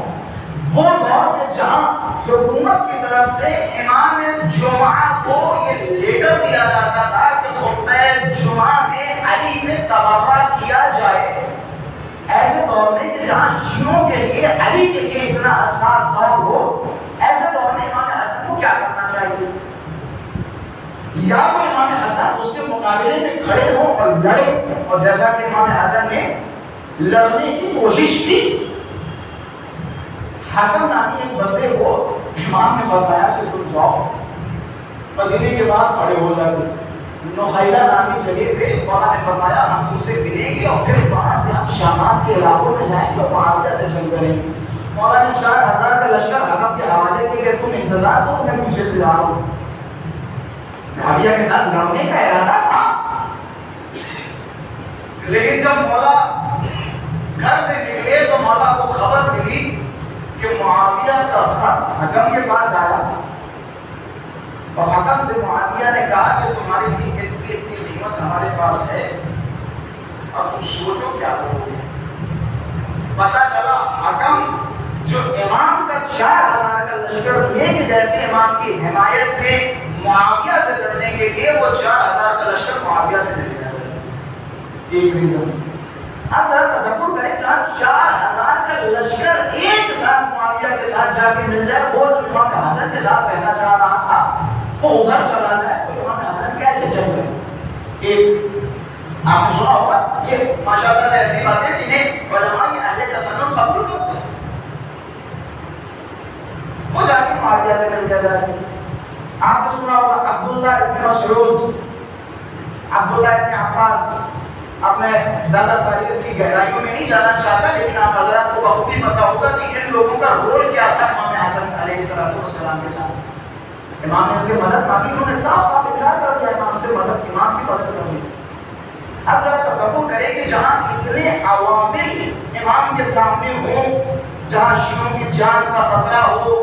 Speaker 3: وہ دور کے جہاں حکومت کی طرف سے امام جمعہ کو یہ لیڈر دیا جاتا تھا کہ خطبہ جمعہ میں علی پہ تبرہ کیا جائے. ایسے دور میں کہ جہاں شیعوں کے لیے علی کے لیے اتنا حساس دور ہو, ایسے دور میں امام حسن کو کیا کرنا چاہیے؟ یا تو امام حسن اس کے مقابلے میں کھڑے ہوں اور لڑے, اور جیسا کہ امام حسن نے لڑنے کی کوشش کی. حکم نامی ایک بندے کو امام نے بتایا کہ تم جاؤ مدینے کے بعد کھڑے ہو جاؤ. نخیلہ نامی جگہ پہ مولا نے فرمایا ہم تم سے ملیں گے اور پھر وہاں سے ہم شامات کے علاقوں میں جائیں گے اور معاویہ سے جنگ کریں گے. مولا نے 4000 کا لشکر حکم کے حوالے کیا کہ تم انتظار کرو میں پیچھے سے آ رہا ہوں. معاویہ کے ساتھ لڑنے کا ارادہ تھا, لیکن جب مولا گھر سے نکلے تو مولا کو خبر ملی کہ معاویہ کا خط حکم کے پاس آیا اور حکم سے معاویہ نے کہا کہ تمہارے لیے اتنی قیمت ہمارے پاس ہے اب تم سوچو کیا کرو گے. پتا چلا حکم جو امام کا 4000 کا لشکر لے کے گئے تھے امام کی حمایت میں معاویہ سے لڑنے کے لیے, وہ 4000 کا لشکر معاویہ سے لے کے گئے. ایک ریزن. اب ذرا تصور کریں جہاں 4000 کا لشکر ایک ساتھ معاویہ کے ساتھ جا کے مل جائے, وہ جو امام حسن کے ساتھ رہنا چاہ رہا تھا وہ ادھر چلا جائے تو امام حسن کیسے جنگ کرے. ایک آپ نے سنا ہوگا یہ ماشاءاللہ سے ایسی باتیں جنہیں علماء اہل تسنن قبول کرتے ہیں. وہ جا کے معاویہ سے مل جائے. آپ نے سنا ہوگا عبداللہ ابن مسعود, عبداللہ ابن عباس. اب میں زیادہ تاریخ کی گہرائیوں میں نہیں جانا چاہتا, لیکن آپ حضرات کو بخوبی پتا ہوگا کہ ان لوگوں کا رول کیا تھا امام حسن علیہ السلام کے ساتھ. امام نے ان سے مدد مانگی, انہوں نے صاف صاف اقرار کر دیا امام سے مدد, امام کی مدد کرنے سے. اب ذرا تصور کریں کہ جہاں اتنے عوامل امام کے سامنے ہوں, جہاں شیعوں کی جان کا خطرہ ہو,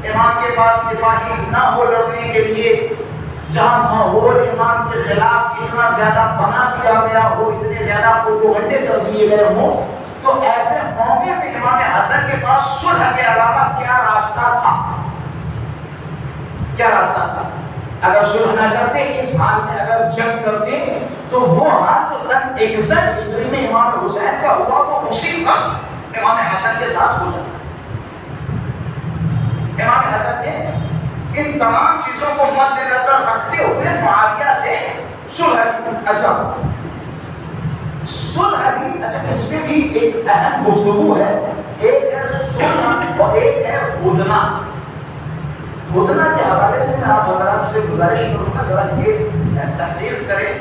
Speaker 3: امام کے پاس سپاہی نہ ہو لڑنے کے لیے, جہاں ماحول امام کے خلاف اتنا زیادہ بنا دیا گیا ہو, اتنے زیادہ پروپیگنڈے کر دیے گئے ہوں, تو ایسے موقع پہ امام حسن کے پاس صلح کے علاوہ کیا راستہ تھا؟ کیا راستہ تھا؟ اگر صلح نہ کرتے, اس حال میں اگر جنگ کرتے, تو وہ حال جو سن 61 ہجری میں امام حسین کا ہوا وہ اسی وقت امام حسن کے ساتھ ہو جاتا. امام حسن نے ان تمام چیزوں کو مد نظر رکھتے ہوئے معاویہ سے صلح کی. اچھا صلح بھی، اچھا اس میں بھی ایک اہم گفتگو ہے. ایک ہے صلح اور ایک ہے ہدنہ. ہدنہ کے حوالے سے میں آپ حضرات سے گزارش کروں گا ذرا یہ تحقیق کریں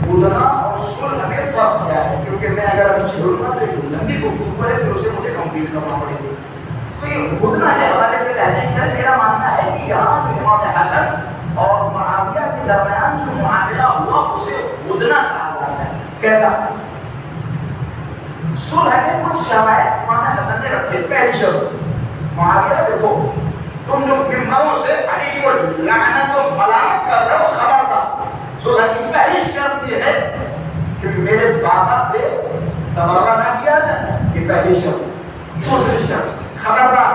Speaker 3: ہدنہ اور صلح میں فرق کیا ہے، کیونکہ میں اگر ابھی چھوڑوں گا تو ایک لمبی گفتگو ہے، پھر اسے مجھے کمپلیٹ کرنا پڑے گی. تو یہ ہدنہ کے حوالے سے کہنے کا میرا ماننا ہے کہ یہاں جو امام حسن اور معاویہ کے درمیان جو معاملہ ہوا اسے ہدنہ کہا جاتا ہے. کیسا؟ صلح کے کچھ شرائط امام حسن نے رکھے. پہلی شرط، معاویہ دیکھو تم جو ممبروں سے علی کو لعنت و ملامت کر رہے ہو خبردار. صلح کی پہلی شرط یہ ہے کہ میرے بابا پہ تبرہ نہ کیا جائے، یہ پہلی شرط. دوسری شرط، خبردار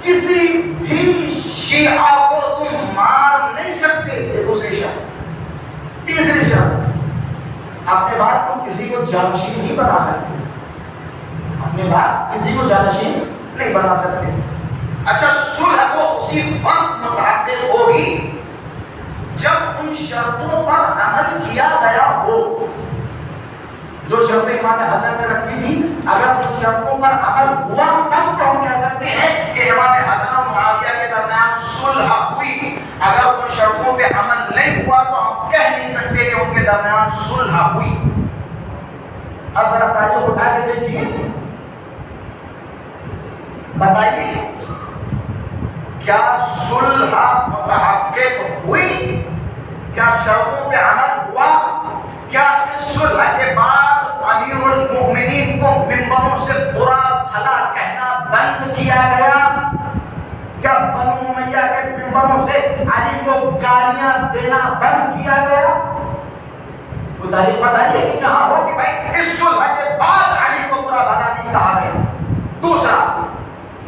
Speaker 3: کسی بھی شیعہ کو تم مار نہیں سکتے، یہ دوسری شرط. تیسری شرط، اپنے بعد تم کسی کو جانشین نہیں بنا سکتے، اپنے بعد کسی کو جانشین نہیں بنا سکتے. اچھا صلح کو اسی وقت متعدد ہوگی جب ان شرطوں پر عمل کیا گیا ہو. جو شرطیں امام حسن نے رکھی تھی اگر ان شرطوں پر عمل ہوا تب تو ہم کہہ سکتے ہیں کہ امام حسن اور معاویہ کے درمیان صلح ہوئی. اگر ان شرطوں پہ عمل نہیں ہوا تو ہم کہہ نہیں سکتے کہ ان کے درمیان صلح ہوئی. اب ذرا تاریخ اٹھا کے دیکھیے، بتائیے کیا صلح متحقق ہوئی؟ کیا شرطوں پہ عمل ہوا؟ کیا اس صلح کے بعد امیر المؤمنین کو منبروں سے برا بھلا کہنا بند کیا گیا؟ کیا بنو امیہ کے منبروں سے علی کو گالیاں دینا بند کیا گیا؟ کوئی تاریخ بتائیے کہ جہاں ہو کہ بھائی اس صلح کے بعد علی کو برا بھلا نہیں کہا گیا. دوسرا،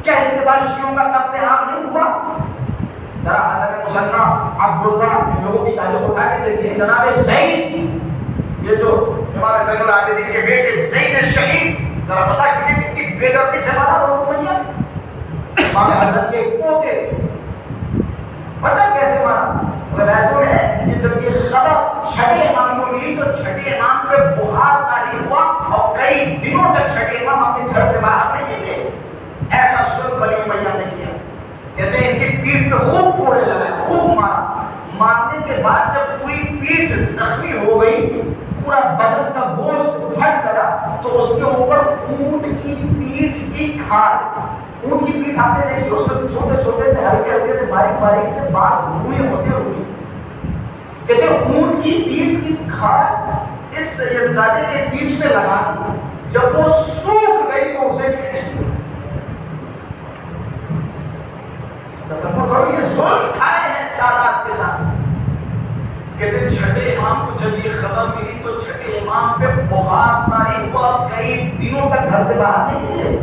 Speaker 3: کیا اس کے بعد شیعوں کا قتل عام نہیں ہوا؟ ذرا حسن مصنع عبداللہ ان لوگوں کی تاریخ اٹھا کے دیکھیے. جناب زید، یہ جو امام زین العابدین کے بیٹے زید شہید، ذرا پتہ کیجیے کتنی بے دردی سے مارا بنو امیہ. امام حسن کے پوتے پتہ کیسے مارا؟ روایتوں میں ہے کہ جب یہ خبر چھٹے امام کو ملی تو چھٹے امام پہ بخار طاری ہوا اور کئی دنوں تک چھٹے امام اپنے گھر سے باہر نہیں نکلے. ایسا ظلم بنی امیہ نے کیا. کہتے ہیں ان کی پیٹھ پہ خوب کوڑے لگائے، خوب مارا. مارنے کے بعد جب پوری پیٹھ زخمی ہو گئی، پورا بدن کا گوشت پھٹ گیا تو اس کے اوپر اونٹ کی پیٹھ کی کھال. اونٹ کی پیٹھ آپ نے دیکھی، اس میں چھوٹے چھوٹے سے ہلکے ہلکے سے باریک باریک سے بال روئے ہوتے ہوئے. کہتے ہیں اونٹ کی پیٹھ کی کھال اس یزدادے کے پیٹھ پہ لگا دی. جب وہ سوکھ گئی تو اسے کھینچ لیا. تصور کرو یہ ظلم کھائے ہیں سادات کے ساتھ. کہتے ہیں چھٹے امام کو جب یہ خبر ملی تو چھٹے امام پہ بخار طاری ہوا، کئی دنوں تک گھر سے باہر نہیں نکلے.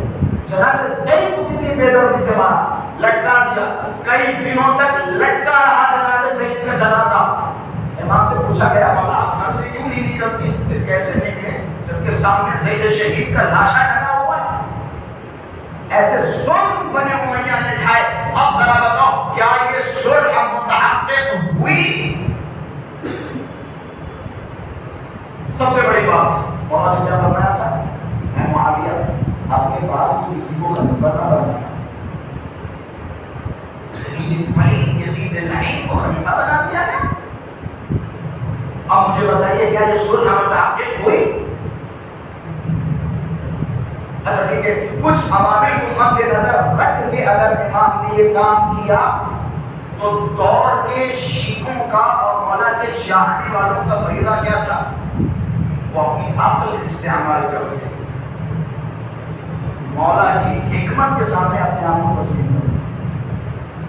Speaker 3: جناب زید کو کتنی بے دردی سے مارا، لٹکا دیا، کئی دنوں تک لٹکا رہا جناب زید کا جنازہ. امام سے پوچھا گیا مولا آپ گھر سے کیوں نہیں نکلتے؟ پھر کیسے نکلے جبکہ سامنے زید شہید کا لاشا ٹنگا ہوا ہے. ایسے ظلم بنے امیہ نے ڈھائے. اب ذرا بتاؤ کیا یہ صلح متحقق ہوئی؟ سب سے بڑی بات مولا نے کیا فرمایا تھا؟ اے معاویہ اپنے بعد تو کسی کو خلیفہ نہ بنانا. یزید اللعین کو خلیفہ بنا دیا گیا. اب مجھے بتائیے کیا یہ صلح متحقق ہوئی؟ اچھا ٹھیک ہے، کچھ عوامل کو مد نظر رکھ کے اگر امام نے یہ کام کیا تو دور کے شیعوں کا اور مولا کے چاہنے والوں کا فریضہ کیا تھا؟ وہ اپنی عقل استعمال کرتے، مولا کی حکمت کے سامنے اپنے آپ کو تسلیم کرتے.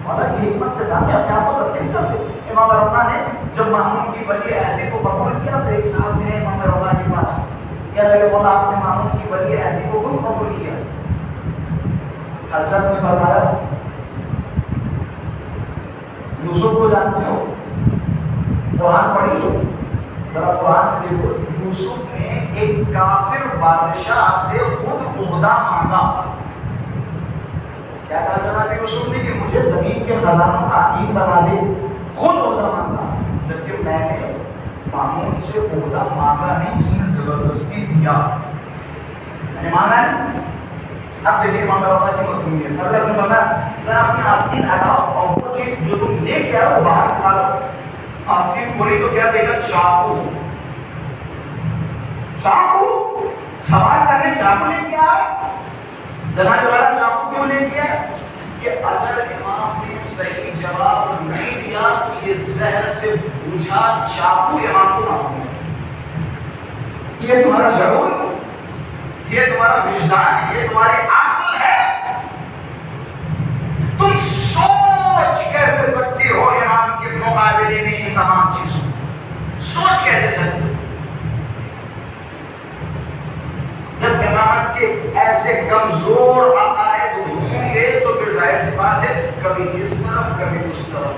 Speaker 3: مولا کی حکمت کے سامنے اپنے آپ کو تسلیم کرتے. امام رضا نے جب مامون کی ولی عہدی کو قبول کیا تو ایک صاحب نے امام رضا کے پاس کیا لگے مولا آپ نے مامون کی ولی عہدی کو کیوں قبول کیا؟ حضرت نے فرمایا یوسف کو جانتے ہو؟ قرآن پڑھیے ذرا. قرآن میں دیکھو یوسف نے ایک کافر بادشاہ سے خود عہدہ مانگا. کیا کہا جناب یوسف نے کہ مجھے زمین کے خزانوں کا امین بنا دے، خود عہدہ مانگا، جبکہ میں نے مامون سے عہدہ مانگا نہیں، اس نے زبردستی دیا، میں نے مانگا نہیں۔ اب دیکھیے امام بابا کی مصنوعیت، حضرت نے فرمایا ذرا اپنی آستین ہٹاؤ اور وہ چیز جو تم لے کے آئے وہ باہر نکالو۔ آستین کھولی تو کیا دیکھا؟ چاقو۔ چاقو سوال کرنے چاقو لے کے آئے۔ جناب والا چاقو کیوں لے کے آئے؟ کہ اگر امام نے صحیح جواب نہیں دیا تو یہ زہر سے بوجھا چاقو امام کو نہ ہوگا۔ یہ تمہارا شعور، یہ تمہارا وجدان، یہ تمہاری عقل ہے؟ تم سوچ کیسے سکتے ہو امام کے مقابلے میں ان تمام چیزوں؟ سوچ کیسے سکتے ہو؟ جب امامت کے ایسے کمزور عقائد ہوں گے تو پھر ظاہر سی بات ہے کبھی اس طرف کبھی اس طرف۔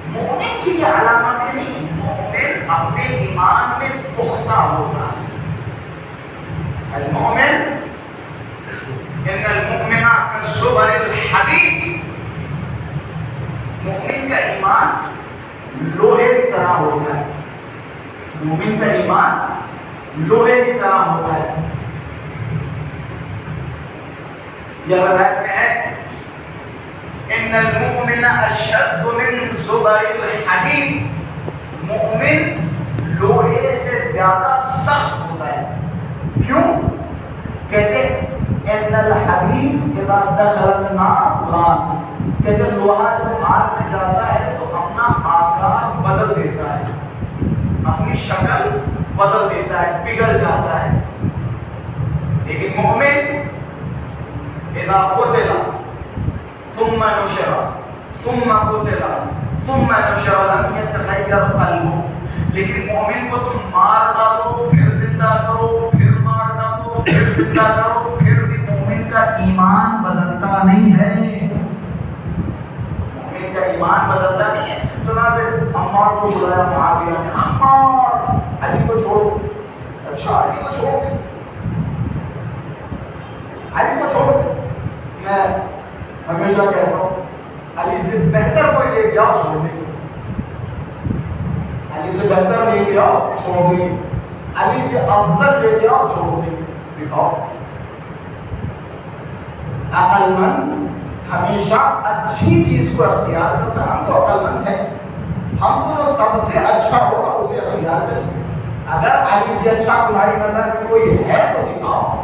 Speaker 3: مومن کی یہ علامتیں نہیں، مومن اپنے ایمان میں پختہ ہوتا ہے۔ المؤمن ان المؤمن كالزبر الحديد، مومن کا ایمان لوہے کی طرح ہوتا ہے، مومن کا ایمان لوہے کی طرح ہوتا ہے۔ یہ روایت میں ہے ان المؤمن اشد من زبر الحديد، مومن لوہے سے زیادہ سخت ہوتا ہے۔ کیوں؟ کہتے ان الحدید اذا دخل النار لان، کہتے لوہا جب آگ میں جاتا ہے تو اپنا آکار بدل دیتا ہے، اپنی شکل بدل دیتا ہے، پگھل جاتا ہے۔ لیکن مومن اذا قتل ثم نشر ثم قتل ثم نشر لم يتغير قلبه، لیکن مومن کو تم مار ڈالو پھر زندہ کرو، پھر مار ڈالو پھر زندہ کرو، پھر بھی مومن کا ایمان بدلتا نہیں ہے، مومن کا ایمان بدلتا نہیں ہے۔ جناب عمار کو بلایا معاویہ نے، عمار علی کو چھوڑو، اچھا علی کو چھوڑو، علی کو چھوڑو، میں ہمیشہ کہتا ہوں علی سے بہتر کوئی لے کے آؤ چھوڑ دیں، علی سے بہتر لے کے آؤ چھوڑ دیں، علی سے افضل لے کے آؤ چھوڑ دیں۔ دکھاؤ عقل مند ہمیشہ اچھی چیز کو اختیار کرتا ہے، ہم تو عقل مند ہیں، ہم تو جو سب سے اچھا ہوگا اسے اختیار کریں گے۔ اگر علی سے اچھا تمہاری نظر میں کوئی ہے تو دکھاؤ۔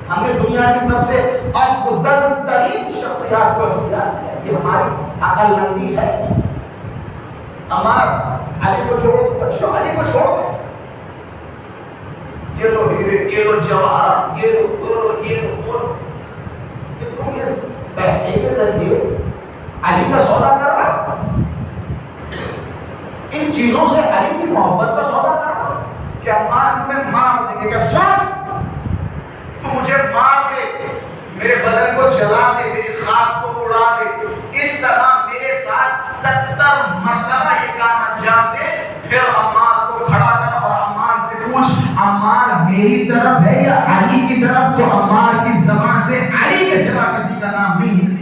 Speaker 3: ہم نے دنیا کی سب سے افضل ترین شخصیات کو اختیار کیا، یہ ہماری عقل مندی ہے۔ عمار علی کو چھوڑو، اچھا علی کو چھوڑو، یہ لو ہیرے، یہ لو جواہرات، یہ لو یہ لو، کہ تم اس پیسے کے ذریعے علی کا سودا کر رہا ہو، ان چیزوں سے علی کی محبت کا سودا کر رہا ہو، کہ عمار تمہیں مار دیں گے، کہ سن تو مجھے مار دے، میرے بدن کو جلا دے، میری خاک کو اڑا دے، اس طرح میرے ساتھ 70 مرتبہ یہ کام انجام دے، پھر عمار کو کھڑا کر اور عمار سے پوچھ عمار میری طرف ہے یا علی کی طرف، تو عمار کی زبان سے علی کے سوا کسی کا نام نہیں